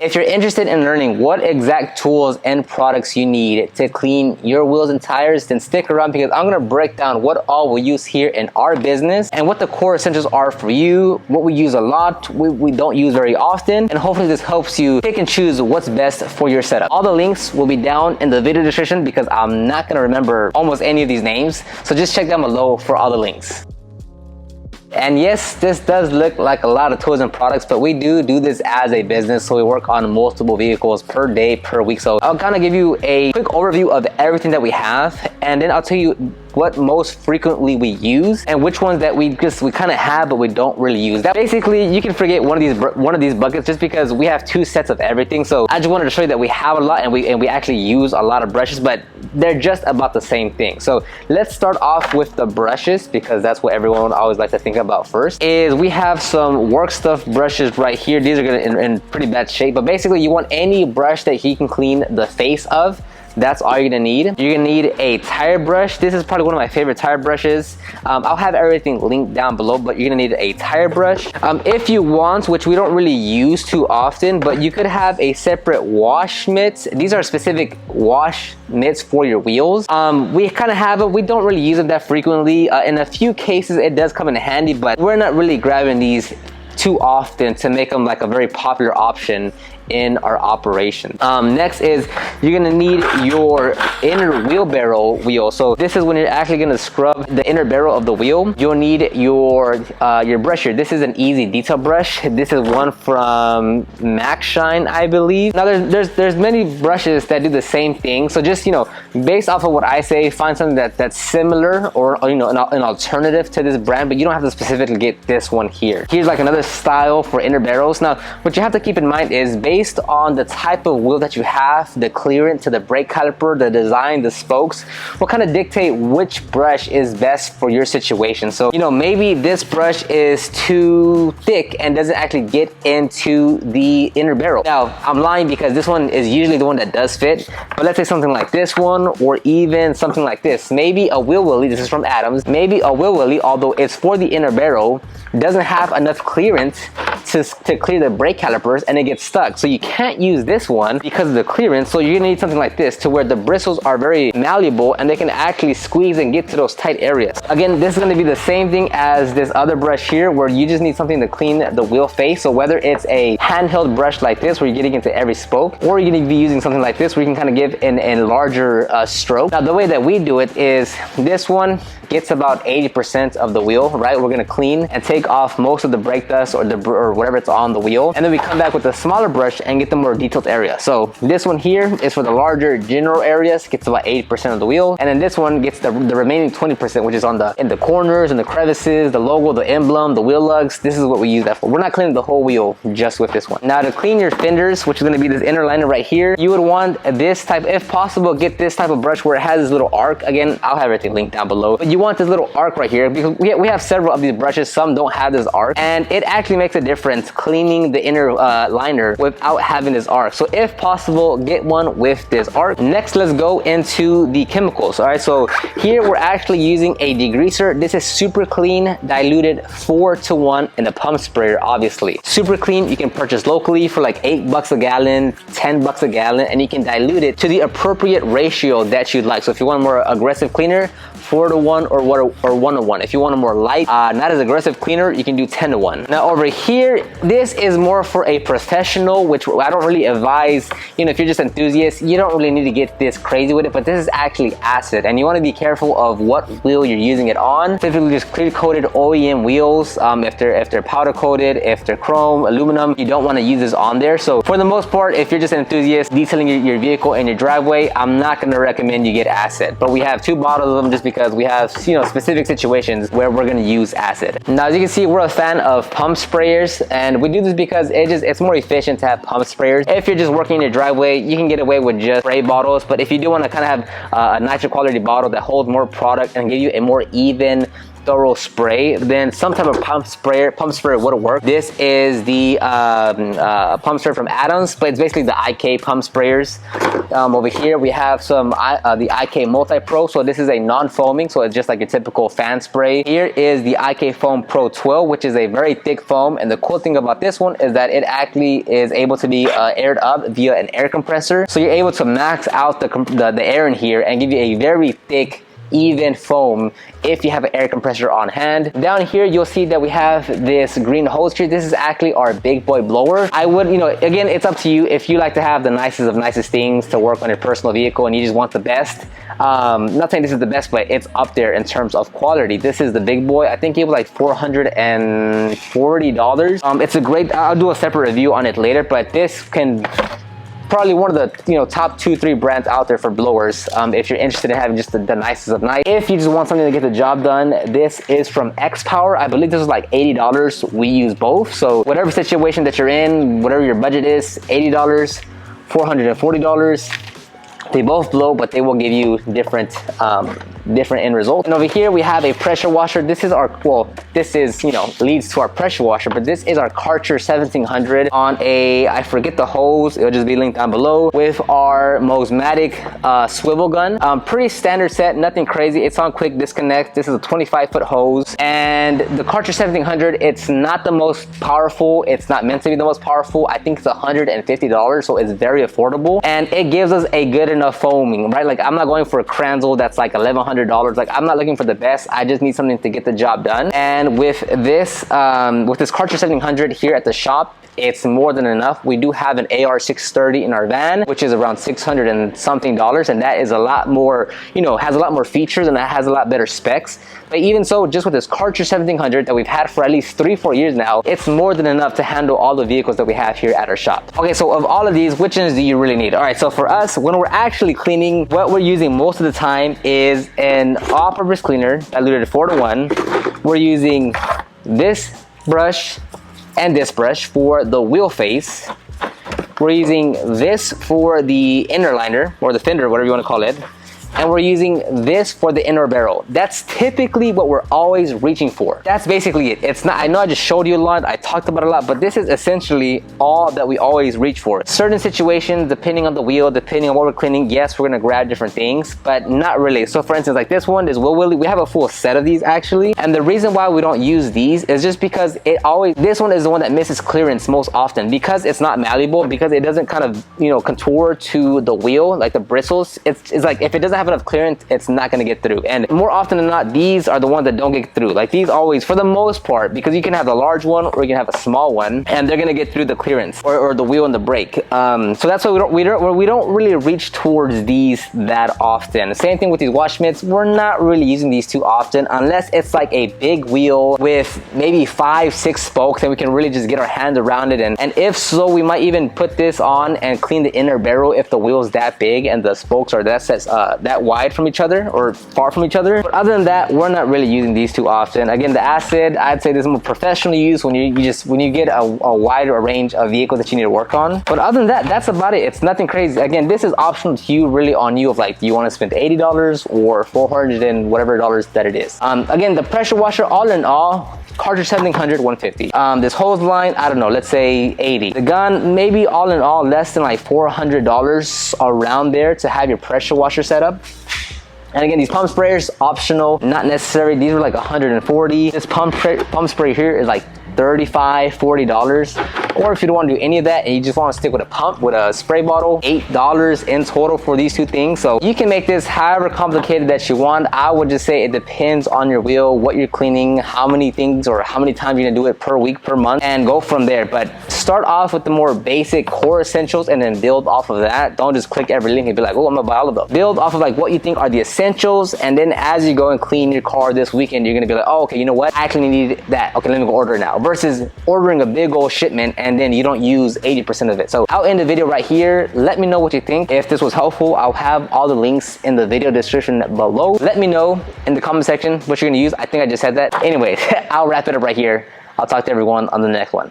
If you're interested in learning what exact tools and products you need to clean your wheels and tires, then stick around because I'm going to break down what all we use here in our business and what the core essentials are for you, what we use a lot, we don't use very often, and hopefully this helps you pick and choose what's best for your setup. All the links will be down in the video description because I'm not going to remember almost any of these names, so just check down below for all the links. And yes, this does look like a lot of tools and products, but we do this as a business, so we work on multiple vehicles per day, per week. So I'll kind of give you a quick overview of everything that we have, and then I'll tell you what most frequently we use and which ones that we kind of have but we don't really use. That basically, you can forget one of these buckets just because we have two sets of everything. So I just wanted to show you that we have a lot and we actually use a lot of brushes, but they're just about the same thing. So let's start off with the brushes because that's what everyone always likes to think about first. Is we have some work stuff brushes right here. These are in pretty bad shape, but basically you want any brush that he can clean the face of. That's all you're gonna need. You're gonna need a tire brush. This is probably one of my favorite tire brushes. I'll have everything linked down below, but you're gonna need a tire brush. If you want, which we don't really use too often, but you could have a separate wash mitts. These are specific wash mitts for your wheels. We kind of have it. We don't really use them that frequently. In a few cases, it does come in handy, but we're not really grabbing these too often to make them like a very popular option in our operation. Next is you're gonna need your inner wheelbarrow wheel. So this is when you're actually gonna scrub the inner barrel of the wheel. You'll need your brush here. This is an easy detail brush. This is one from Max Shine, I believe. Now there's many brushes that do the same thing. So just, you know, based off of what I say, find something that's similar or you know, an alternative to this brand, but you don't have to specifically get this one here. Here's like another style for inner barrels. Now what you have to keep in mind is based on the type of wheel that you have, the clearance to the brake caliper, the design, the spokes, will kind of dictate which brush is best for your situation. So, you know, maybe this brush is too thick and doesn't actually get into the inner barrel. Now, I'm lying because this one is usually the one that does fit, but let's say something like this one or even something like this. Maybe a wheel willy, this is from Adams, maybe a wheel willy, although it's for the inner barrel, doesn't have enough clearance to clear the brake calipers and it gets stuck. So you can't use this one because of the clearance. So you're gonna need something like this to where the bristles are very malleable and they can actually squeeze and get to those tight areas. Again, this is gonna be the same thing as this other brush here where you just need something to clean the wheel face. So whether it's a handheld brush like this where you're getting into every spoke, or you're gonna be using something like this where you can kind of give a larger stroke. Now the way that we do it is this one gets about 80% of the wheel, right? We're gonna clean and take off most of the brake dust or whatever it's on the wheel. And then we come back with a smaller brush and get the more detailed area. So this one here is for the larger general areas, gets about 80% of the wheel. And then this one gets the remaining 20%, which is in the corners and the crevices, the logo, the emblem, the wheel lugs. This is what we use that for. We're not cleaning the whole wheel just with this one. Now to clean your fenders, which is gonna be this inner liner right here, you would want this type, if possible, get this type of brush where it has this little arc. Again, I'll have everything linked down below. But you want this little arc right here because we have several of these brushes. Some don't have this arc, and it actually makes a difference cleaning the inner liner without having this arc. So if possible, get one with this arc. Next, let's go into the chemicals. All right, so here we're actually using a degreaser. This is Super Clean diluted 4:1 in a pump sprayer, obviously. Super Clean you can purchase locally for like $8 a gallon, $10 a gallon, and you can dilute it to the appropriate ratio that you'd like. So if you want a more aggressive cleaner, 4:1 or 1:1. If you want a more light, not as aggressive cleaner, you can do 10:1. Now over here, this is more for a professional, which I don't really advise. You know, if you're just enthusiast, you don't really need to get this crazy with it, but this is actually acid, and you want to be careful of what wheel you're using it on. Typically just clear coated OEM wheels. If they're powder coated, if they're chrome, aluminum, you don't want to use this on there. So for the most part, if you're just an enthusiast detailing your vehicle in your driveway, I'm not going to recommend you get acid, but we have 2 bottles of them just because we have, you know, specific situations where we're going to use acid. Now as you can see, we're a fan of pump sprayers, and we do this because it's more efficient to have pump sprayers. If you're just working in your driveway, you can get away with just spray bottles, but if you do want to kind of have a nicer quality bottle that holds more product and give you a more even thorough spray, then some type of pump sprayer would work. This is the pump sprayer from Adams, but it's basically the IK pump sprayers. Over here we have some the IK Multi Pro. So this is a non-foaming, so it's just like your typical fan spray. Here is the IK Foam Pro 12, which is a very thick foam, and the cool thing about this one is that it actually is able to be aired up via an air compressor. So you're able to max out the air in here and give you a very thick, even foam if you have an air compressor on hand. Down here you'll see that we have this green hose here. This is actually our big boy blower. I would, you know, again, it's up to you if you like to have the nicest of nicest things to work on your personal vehicle and you just want the best. Not saying this is the best, but it's up there in terms of quality. This is the big boy. I think it was like $440. It's a great, I'll do a separate review on it later, but this can probably one of the, you know, top 2-3 brands out there for blowers, if you're interested in having just the nicest of nice. If you just want something to get the job done, this is from X Power. I believe this is like $80. We use both, so whatever situation that you're in, whatever your budget is, $80, $440, they both blow, but they will give you different end results. And over here we have a pressure washer. This is our, well, this is, you know, leads to our pressure washer, but this is our Karcher 1700 on a, I forget the hose, it'll just be linked down below, with our Mosmatic swivel gun. Pretty standard set, nothing crazy. It's on quick disconnect. This is a 25-foot hose, and the Karcher 1700, it's not the most powerful. It's not meant to be the most powerful. I think it's $150, so it's very affordable, and it gives us a good enough foaming, right? Like, I'm not going for a Kranzel that's like $1,100. Like, I'm not looking for the best. I just need something to get the job done. And with this Karcher 1700 here at the shop, it's more than enough. We do have an AR630 in our van, which is around $600 and something, and that is a lot more, you know, has a lot more features and that has a lot better specs. But even so, just with this Karcher 1700 that we've had for at least 3-4 years now, it's more than enough to handle all the vehicles that we have here at our shop. Okay, so of all of these, which ones do you really need? All right, so for us, when we're actually cleaning, what we're using most of the time is an all-purpose cleaner diluted 4:1. We're using this brush and this brush for the wheel face. We're using this for the inner liner, or the fender, whatever you want to call it. And we're using this for the inner barrel. That's typically what we're always reaching for. That's basically it. It's not, I know I just showed you a lot, I talked about it a lot, but this is essentially all that we always reach for. Certain situations, depending on the wheel, depending on what we're cleaning, yes, we're gonna grab different things, but not really. So for instance, like this one is we have a full set of these actually. And the reason why we don't use these is just because this one is the one that misses clearance most often, because it's not malleable, because it doesn't kind of, you know, contour to the wheel, like the bristles. It's like, if it doesn't have enough clearance, it's not going to get through. And more often than not, these are the ones that don't get through. Like these always, for the most part, because you can have the large one or you can have a small one, and they're going to get through the clearance or the wheel and the brake. So that's why we don't really reach towards these that often. The same thing with these wash mitts. We're not really using these too often unless it's like a big wheel with maybe 5-6 spokes and we can really just get our hands around it. And if so, we might even put this on and clean the inner barrel if the wheel is that big and the spokes are that wide from each other or far from each other. But other than that, we're not really using these too often. Again, the acid, I'd say this is more professionally used when you get a wider range of vehicles that you need to work on. But other than that, that's about it. It's nothing crazy. Again, this is optional to you, really on you, of like, do you want to spend $80 or $400 and whatever dollars that it is. Again, the pressure washer, all in all, Karcher 1700, $150. This hose line, I don't know, let's say $80. The gun, maybe all in all, less than like $400 around there to have your pressure washer set up. And again, these pump sprayers, optional, not necessary. These are like $140. This pump spray here is like $35, $40. Or if you don't want to do any of that and you just want to stick with a pump, with a spray bottle, $8 in total for these two things. So you can make this however complicated that you want. I would just say it depends on your wheel, what you're cleaning, how many things or how many times you're gonna do it per week, per month, and go from there. But start off with the more basic core essentials and then build off of that. Don't just click every link and be like, oh, I'm gonna buy all of them. Build off of like what you think are the essentials, and then as you go and clean your car this weekend, you're gonna be like, oh, okay, you know what? I actually need that. Okay, let me go order it now. Versus ordering a big old shipment and then you don't use 80% of it. So I'll end the video right here. Let me know what you think. If this was helpful, I'll have all the links in the video description below. Let me know in the comment section what you're gonna use. I think I just said that. Anyways, I'll wrap it up right here. I'll talk to everyone on the next one.